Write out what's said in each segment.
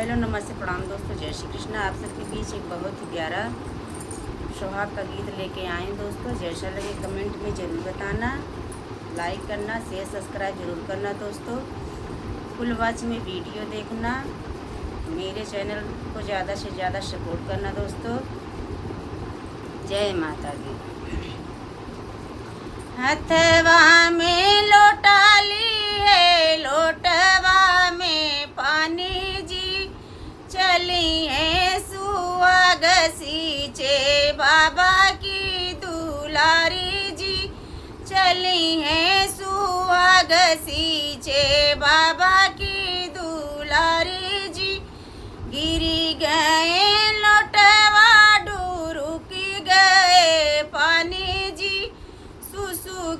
Hello नमस्ते प्रणाम दोस्तों, जय श्री कृष्ण। आप सबके बीच एक बहुत ही प्यारा सुहाग का गीत लेके आए दोस्तों। जैसा लगे कमेंट में ज़रूर बताना, लाइक करना, शेयर सब्सक्राइब जरूर करना दोस्तों। फुल वॉच में वीडियो देखना, मेरे चैनल को ज़्यादा से ज़्यादा सपोर्ट करना दोस्तों। जय माता दी। हथवा में लोटा ली है, लोटवा में पानी जी, चली है सुहाग सींचे बाबा की दुलारी जी, चली है सुहाग सींचे बाबा की दुलारी जी। गिरी गए लोटवा डुरुकी गए पानी जी, सुसु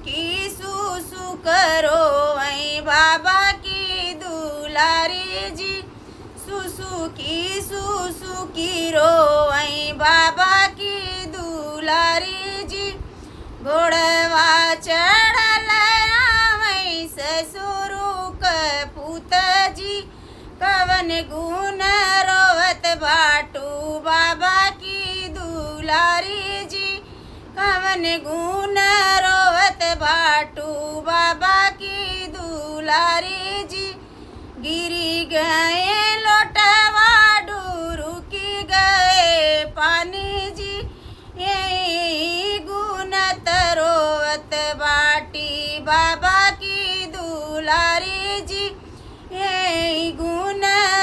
करो वहीं बाबा की दुलारी जी, सुसु की रो वहीं बाबा की दुलारी जी। घोड़वा चढ़ल वहीं ससुरु कपूत जी, कवन गुण रोवत बाटू बाबा की दुलारी जी, कवन गुण रोवत बाटू बाबा की दुलारी जी। गिरी गए लोटवा डुरुकी गए पानी जी, यही गुण रोवत बाटी बाबा की दुलारी जी, यही गुण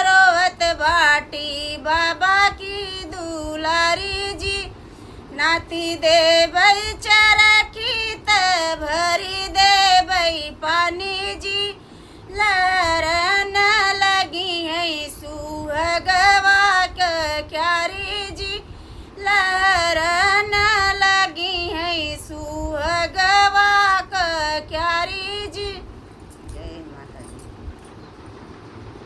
रोवत बाटी बाबा की दुलारी जी। नाती देवई चरखी त भरी देवई पानी जी, लरन लगी है सुहागवा क्यारी जी, लरन लगी है सुहागवा क्यारी जी।